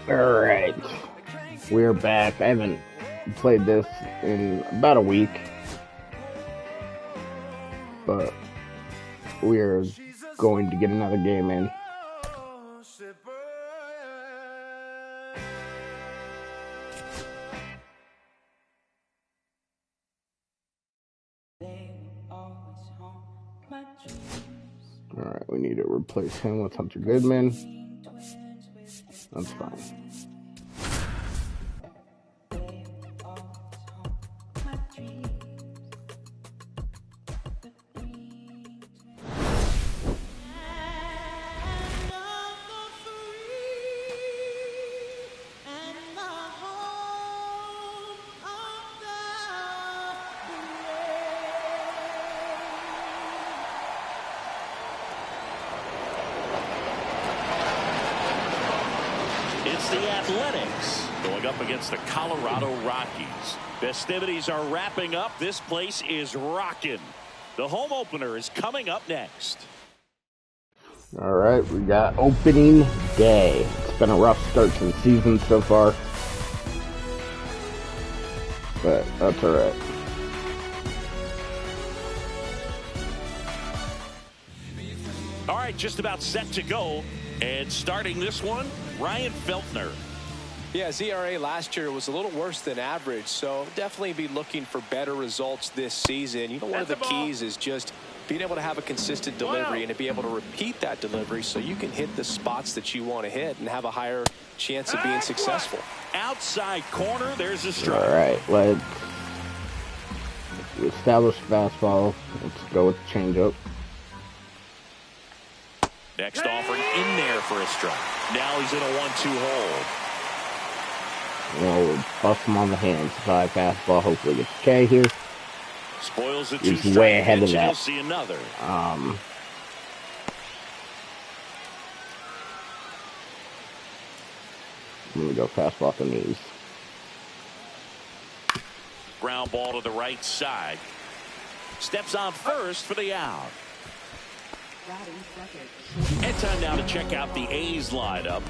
Alright, we're back. I haven't played this in about a week, but we're going to get another game in. Alright, we need to replace him with Hunter Goodman. That's fine. It's the Athletics going up against the Colorado Rockies. Festivities are wrapping up. This place is rocking. The home opener is coming up next. All right, we got opening day. It's been a rough start to the season so far, but that's all right. All right, just about set to go. And starting this one, Ryan Feltner. Yeah, his ERA last year was a little worse than average, so definitely be looking for better results this season. You know, one of the keys is just being able to have a consistent delivery and to be able to repeat that delivery so you can hit the spots that you want to hit and have a higher chance of being successful. Outside corner, there's a strike. All right, let's establish fastball. Let's go with the changeup. Next offering in there for a strike. Now he's in a 1-2 hole. We'll bust him on the hands. High fastball. Hopefully gets K here. Spoils the He's way ahead of that. You'll see another. I'm gonna go fastball to knees. Ground ball to the right side. Steps on first for the out. And time now to check out the A's lineup.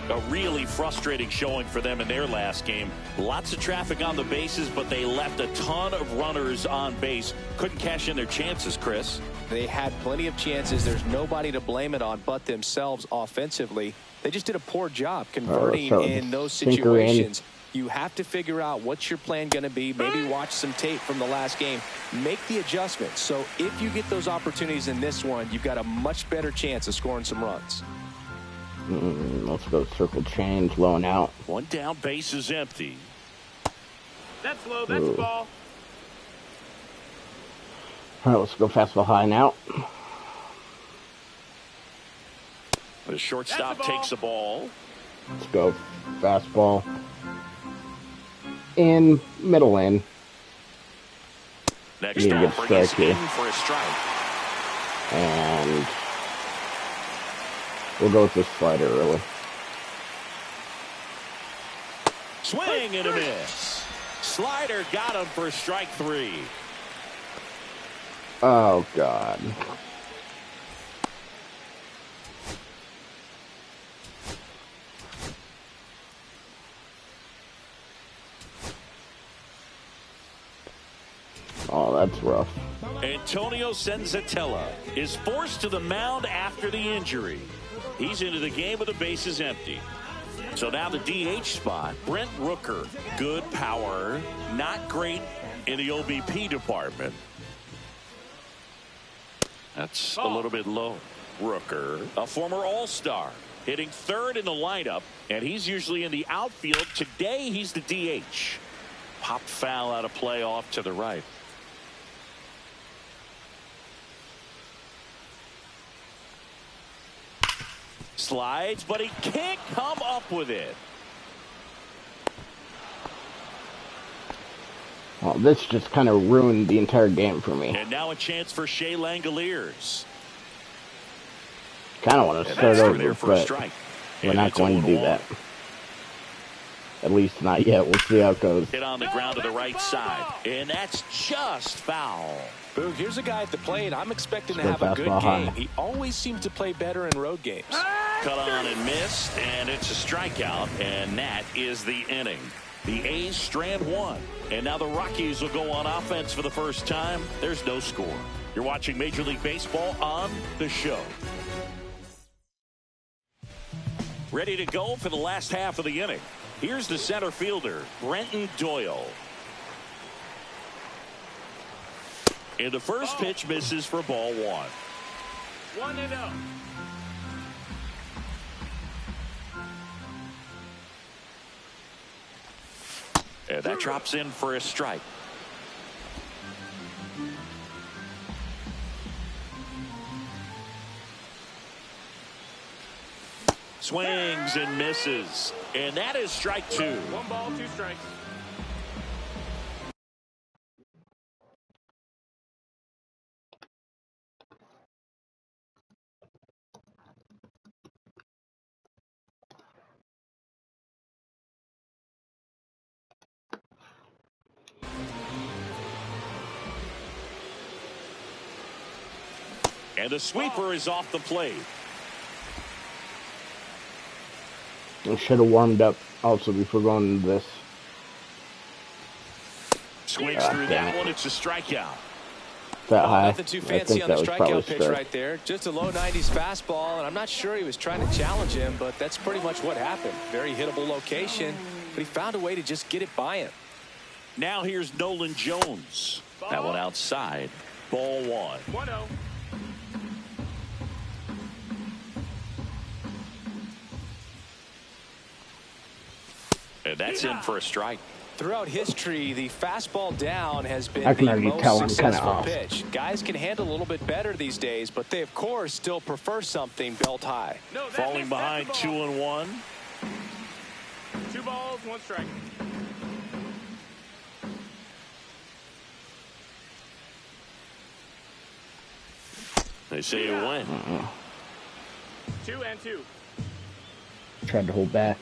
A really frustrating showing for them in their last game. Lots of traffic on the bases, but they left a ton of runners on base. Couldn't cash in their chances, Chris. They had plenty of chances. There's nobody to blame it on but themselves offensively. They just did a poor job converting in those situations. You have to figure out what's your plan going to be. Maybe watch some tape from the last game. Make the adjustments. So if you get those opportunities in this one, you've got a much better chance of scoring some runs. Let's go circle change, low and out. One down, base is empty. That's low, that's a ball. All right, let's go fastball high and out. The shortstop takes the ball. Let's go fastball in, middle in. Next offering is in for a strike. And we'll go with this slider early. Swing and a miss. Slider got him for strike 3. Oh, God. Oh, that's rough. Antonio Senzatella is forced to the mound after the injury. He's into the game with the bases empty. So now the DH spot, Brent Rooker. Good power, not great in the OBP department. That's a little bit low. Rooker, a former All-Star, hitting third in the lineup, and he's usually in the outfield. Today he's the DH. Popped foul out of play off to the right. Slides, but he can't come up with it. Well, this just kind of ruined the entire game for me. And now a chance for Shea Langoliers. Kind of want to start over, but we're not going to do that. At least not yet. We'll see how it goes. Hit on the ground to the right side, and that's just foul. Boog, here's a guy at the plate I'm expecting to have a good game. He always seems to play better in road games. cut on and missed, and it's a strikeout, and that is the inning. The A's strand one, and now the Rockies will go on offense for the first time. There's no score. You're watching Major League Baseball on The Show. Ready to go for the last half of the inning. Here's the center fielder, Brenton Doyle. And the first pitch misses for ball one. 1-0. And that drops in for a strike. Swings and misses. And that is strike two. 1 ball, 2 strikes. And the sweeper is off the plate. I should have warmed up also before going into this. Swings through that one. It's a strikeout. That high. Nothing too fancy on the strikeout pitch right there. Just a low 90s fastball, and I'm not sure he was trying to challenge him, but that's pretty much what happened. Very hittable location, but he found a way to just get it by him. Now here's Nolan Jones. That one outside. Ball one. 1-0. And that's in for a strike. Throughout history, the fastball down has been I can the already most tell I'm successful off. pitch. Guys can handle a little bit better these days, but they, of course, still prefer something belt high. No, Falling behind 2-1. 2 balls, 1 strike. They say you win. 2-2. Tried to hold back.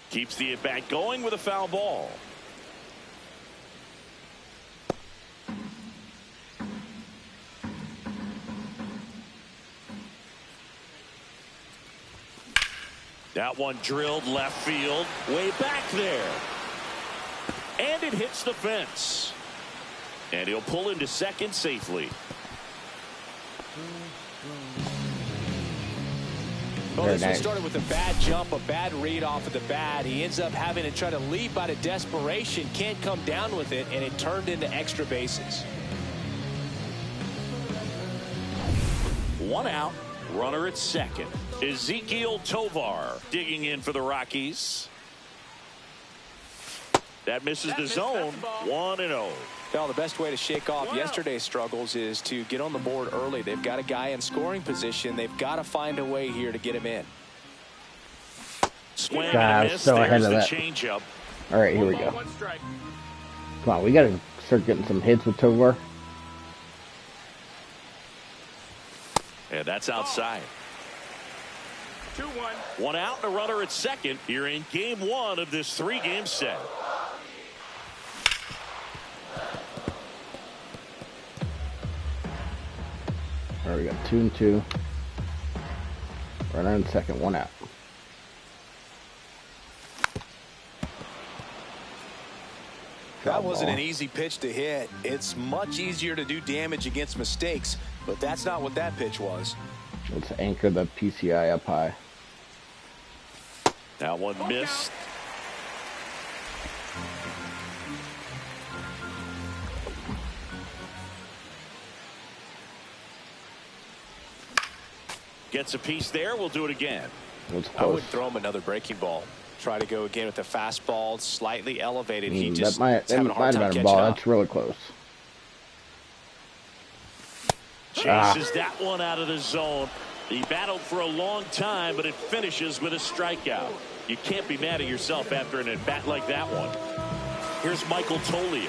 Keeps the at-bat going with a foul ball. That one drilled left field, way back there. And it hits the fence. And he'll pull into second safely. Well, this one started with a bad jump, a bad read off of the bat. He ends up having to try to leap out of desperation, can't come down with it, and it turned into extra bases. 1 out, runner at second. Ezekiel Tovar digging in for the Rockies. That misses the zone. 1-0. Well, the best way to shake off yesterday's struggles is to get on the board early. They've got a guy in scoring position. They've got to find a way here to get him in. Swing and a miss. So ahead of that. Changeup. All right, here we go. Come on, we got to start getting some hits with Tovar. And that's outside. 2-1. 1 out and a runner at second here in game 1 of this 3-game set. All right, we got 2-2. Runner in second, 1 out. That wasn't an easy pitch to hit. It's much easier to do damage against mistakes, but that's not what that pitch was. Let's anchor the PCI up high. That one missed. Gets a piece there. We'll do it again. I would throw him another breaking ball. Try to go again with the fastball, slightly elevated. He just having a hard time catching up. That's really close. Chases that one out of the zone. He battled for a long time, but it finishes with a strikeout. You can't be mad at yourself after an at-bat like that one. Here's Michael Tolia.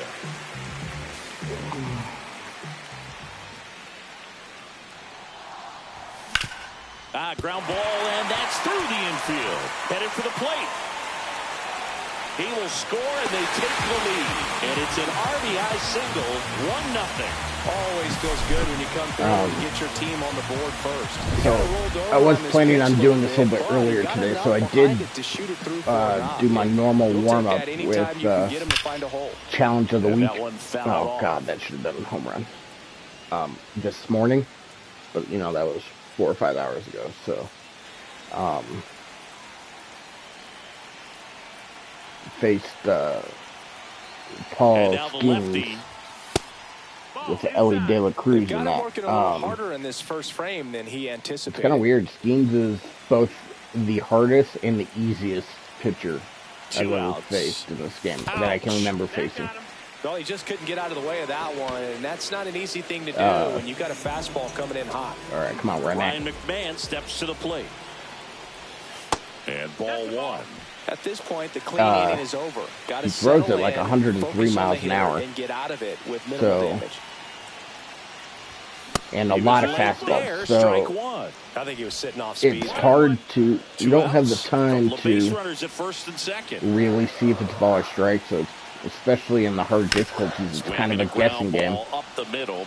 Ground ball, and that's through the infield. Headed for the plate. He will score, and they take the lead. And it's an RBI single, 1-0. Always feels good when you come through and get your team on the board first. So I was planning on doing this a little bit earlier today, so I did do my normal warm-up with Challenge of the Week. Oh, God, that should have been a home run. This morning. But, you know, that was 4 or 5 hours ago, so... faced Paul Skeens with Ellie De La Cruz in that. Harder in this first frame than he anticipated. It's kind of weird. Skeens is both the hardest and the easiest pitcher I've ever faced in this game that I can remember facing. Well, he just couldn't get out of the way of that one, and that's not an easy thing to do when you've got a fastball coming in hot. All right, come on, run that. Ryan McMahon steps to the plate. And ball 1. At this point, the clean inning is over. He throws it like 103 miles an hour. And get out of it with minimal damage. And a lot of fastballs. So I think he was sitting off speed. It's hard to. You don't have the time to really see if it's ball or strike. So, especially in the hard difficulties, it's kind of a guessing game. Up the middle.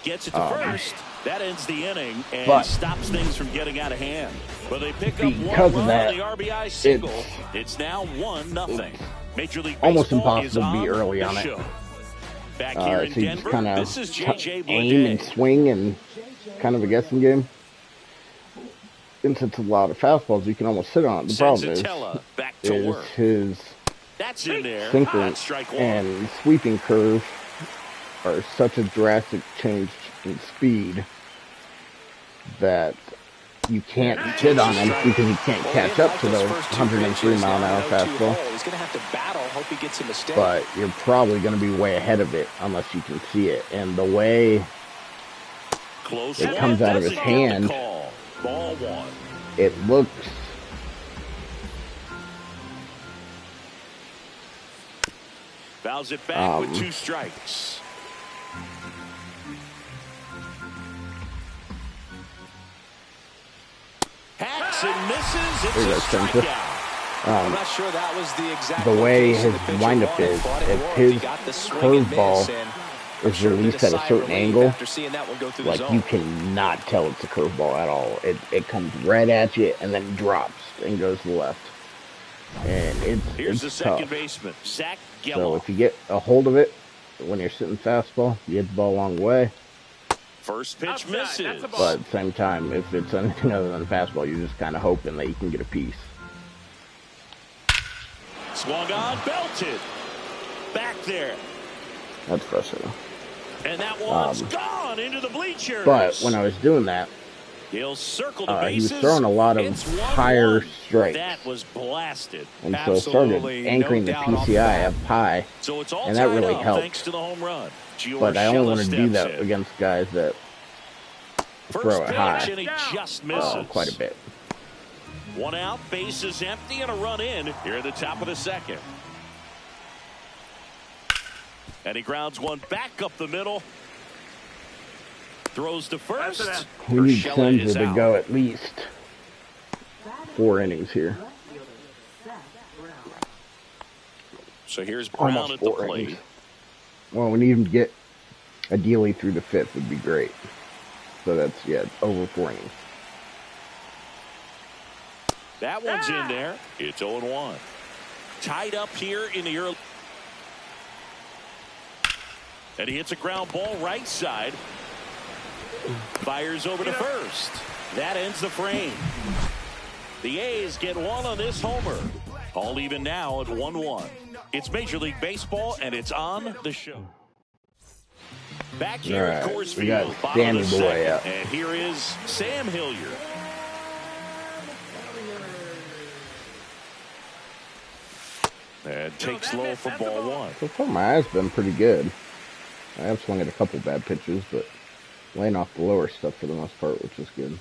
Gets it to first. That ends the inning and stops things from getting out of hand. But they pick up one run on the RBI single. It's now 1-0. Major League Baseball almost impossible to be early on it. Back here in so you Denver, just kind this is JJ of aim and swing and kind of a guessing game. Since it's a lot of fastballs, you can almost sit on it. The problem is his sinker and sweeping curve are such a drastic change in speed that you can't sit on him because he can't catch up to those 103 mile an hour fastball. He's going to have to battle, hope he gets a mistake. But you're probably going to be way ahead of it unless you can see it. And the way it comes out of his hand, it looks fouls it back with 2 strikes. Hacks and misses. It's a strikeout. I'm not sure that was the exact the way his windup is, if his curveball is released at a certain angle, like you cannot tell it's a curveball at all. It comes right at you and then drops and goes to the left. And Here's the second tough. baseman, Zach Geloff. So if you get a hold of it when you're sitting fastball, you get the ball a long way. First pitch misses. But at the same time, if it's anything other than a fastball, you're just kind of hoping that you can get a piece. Swung on, belted. Back there. That's frustrating. And that one's gone into the bleachers. But when I was doing that, he'll circle the bases. He was throwing a lot of higher strikes. That was blasted. And so it started anchoring the PCI up high, and that really helped. Thanks to the home run. But I only want to do that against guys that throw it high quite a bit. 1 out, base is empty, and a run in here at the top of the second. And he grounds one back up the middle. Throws to first. We need Senza to go at least 4 innings here. So here's Brown at the plate. Innings. Well, we need him to get ideally through the 5th would be great. So that's, over 4 innings. That one's in there. It's 0-1. Tied up here in the early. And he hits a ground ball right side. Fires over to first. That ends the frame. The A's get 1 on this homer. All even now at 1-1. It's Major League Baseball, and it's on the show. Back here at Coors we got Field, Danny Boy up. And here is Sam Hilliard. And takes low for ball 1. So far, my eye's been pretty good. I have swung at a couple bad pitches, but laying off the lower stuff for the most part, which is good.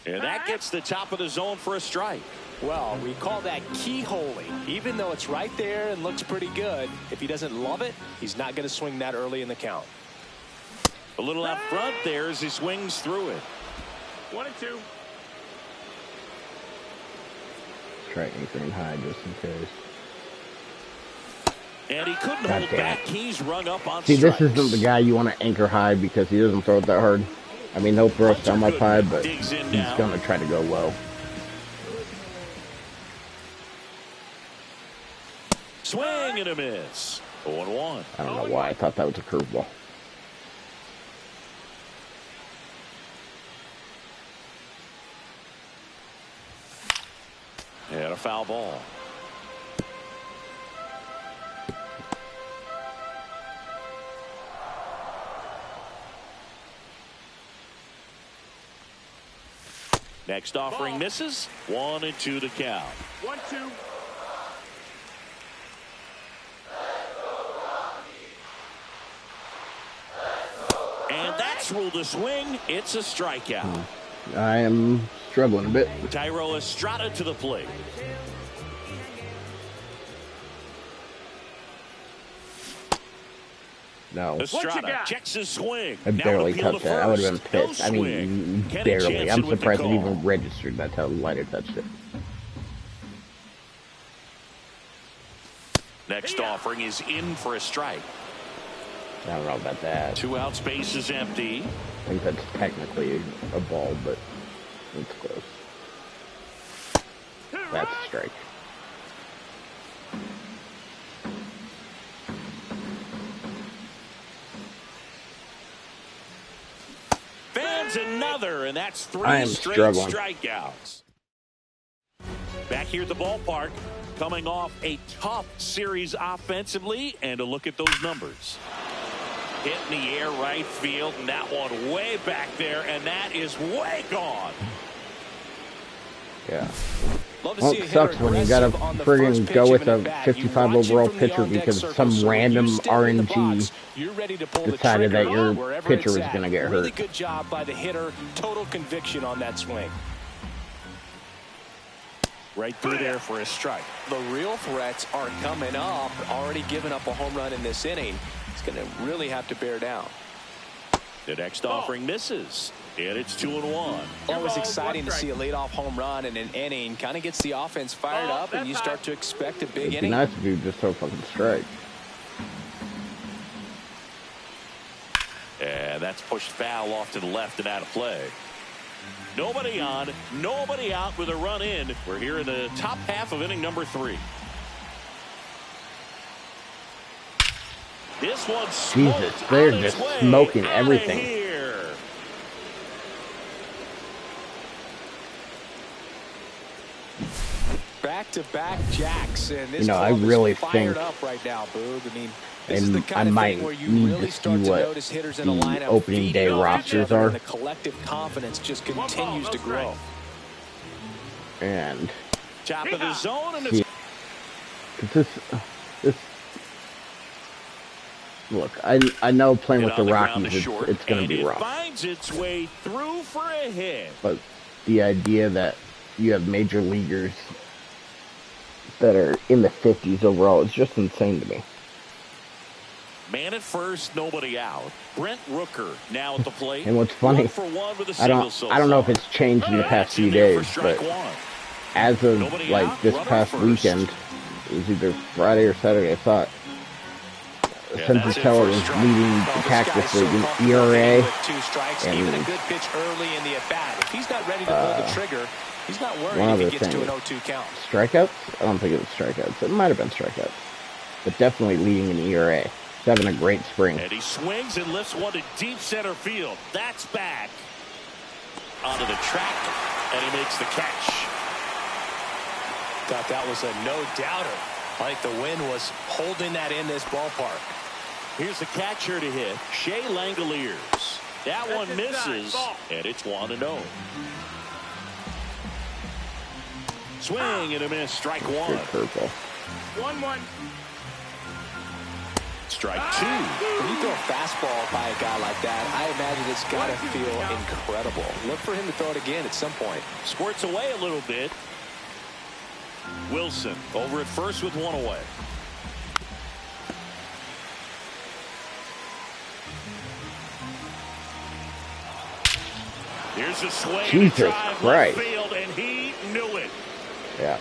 And that gets the top of the zone for a strike. Well, we call that keyholing. Even though it's right there and looks pretty good, if he doesn't love it, he's not going to swing that early in the count. A little out front there as he swings through it. 1-2. Try anchoring high just in case. And he couldn't hold back. He's rung up on See, strikes. this isn't the guy you want to anchor high because he doesn't throw it that hard. I mean, he'll throw some up high, but he's going to try to go low. Swing and a miss. 0-1. I don't know why I thought that was a curveball. And a foul ball. Next offering misses. 1-2 to count. 1-2. And that's ruled a swing. It's a strikeout. I am struggling a bit. Tyro Estrada to the plate. No. Estrada checks his swing. I barely touched that. I would have been pissed. I mean, barely. I'm surprised it even registered. That's how light I touched it. Next offering is in for a strike. I don't know about that. 2 out, space is empty. I think that's technically a ball, but it's close. That's a strike. Fans another, and that's 3 straight strikeouts. Back here at the ballpark, coming off a tough series offensively, and a look at those numbers. Hit in the air right field, and that one way back there, and that is way gone. Yeah. Well, it sucks when you gotta friggin' go with a 55 overall pitcher because some random RNG decided that your pitcher was gonna get hurt. Really good job by the hitter. Total conviction on that swing. Right through there for a strike. The real threats are coming up. Already given up a home run in this inning. He's going to really have to bear down. The next offering misses, and it's 2-1. Always exciting to see a leadoff home run in an inning. Kind of gets the offense fired up, and you start to expect a big inning. It'd be nice if you just throw fucking strike. And that's pushed foul off to the left and out of play. Nobody on, nobody out with a run in. We're here in the top half of inning number 3. This one's Jesus, they're just smoking everything. Here. Back-to-back jacks, and this I really think up right now, Boog. I mean, and I might need to see what the opening day rosters are. The collective confidence just continues to grow. And top of the zone, and it's this look, I know playing with the Rockies, it's going to be rough. Finds its way through for a hit. But the idea that you have major leaguers that are in the 50s overall is just insane to me. Man at first, nobody out. Brent Rooker now at the plate. And what's funny, I don't know if it's changed in the past few days, but as of like this past weekend, it was either Friday or Saturday, I thought Senzatella was leading the Cactus League in ERA and a good pitch early in the at-bat. If he's not ready to pull the trigger, he's not worried if he gets to an 0-2 count. Strikeouts? I don't think it was strikeouts. It might have been strikeouts. But definitely leading in ERA. He's having a great spring. And he swings and lifts one to deep center field. That's back. Onto the track, and he makes the catch. Thought that was a no-doubter. I think the wind was holding that in this ballpark. Here's the catcher to hit, Shea Langoliers. That one misses, and it's 1-0. Swing and a miss, strike 1. 1-1. Strike 2. When you throw a fastball by a guy like that, I imagine it's got to feel incredible. Look for him to throw it again at some point. Squirts away a little bit. Wilson over at first with one away. Here's a swing. Jesus Christ. Field, and he knew it. Yeah.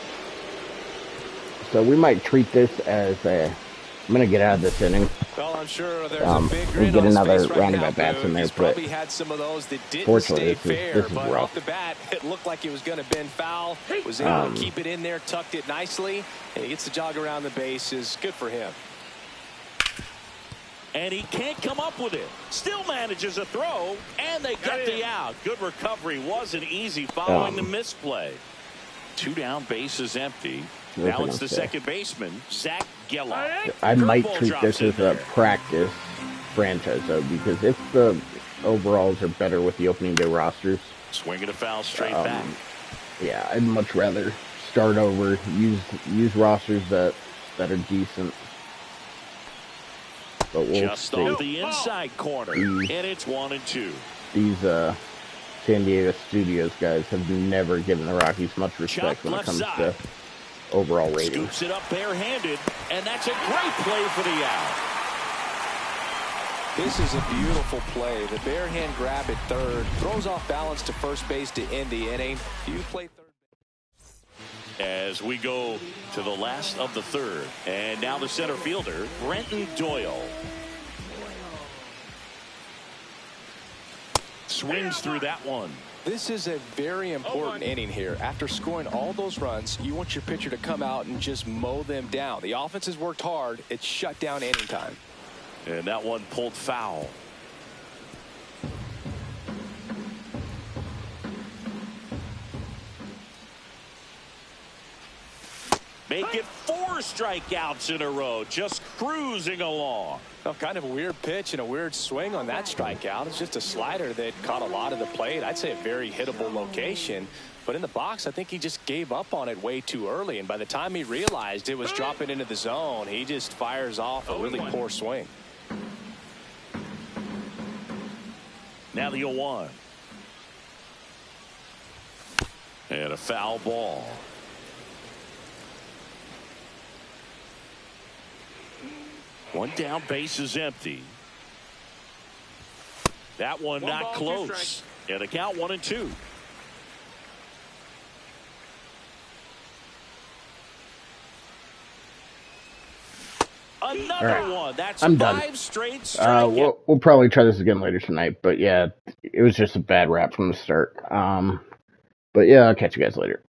So we might treat this as a... I'm going to get out of this inning. Well, I'm sure there's a big grin get on his another face right round of now, at-bats in there, He's but probably had some of those that didn't fortunately, stay fair, this is but rough. off the bat, it looked like it was going to bend foul. Was able to keep it in there, tucked it nicely, and he gets the jog around the bases. Good for him. And he can't come up with it. Still manages a throw, and they get the out. Good recovery. Wasn't easy following the misplay. 2 down, bases empty. Now it's the second baseman, Zach Geller. I might treat this as a practice franchise, though, because if the overalls are better with the opening day rosters... Swinging a foul straight back. Yeah, I'd much rather start over, use rosters that are decent. But we'll just off the inside corner, and it's 1-2. These San Diego Studios guys have never given the Rockies much respect when it comes to overall rating. Scoops it up barehanded, and that's a great play for the out. This is a beautiful play. The bare hand grab at third, throws off balance to first base to end the inning. You play third. As we go to the last of the third, and now the center fielder, Brenton Doyle. Swings through that one. This is a very important inning here. After scoring all those runs, you want your pitcher to come out and just mow them down. The offense has worked hard. It's shut down inning time. And that one pulled foul. Make it 4 strikeouts in a row, just cruising along. Well, kind of a weird pitch and a weird swing on that strikeout. It's just a slider that caught a lot of the plate. I'd say a very hittable location. But in the box, I think he just gave up on it way too early. And by the time he realized it was dropping into the zone, he just fires off a really poor swing. Now the 0-1. And a foul ball. One down, base is empty. That one not close. And the count 1-2. Another one. That's I'm 5 done. straight strikeouts. We'll probably try this again later tonight. But yeah, it was just a bad wrap from the start. But yeah, I'll catch you guys later.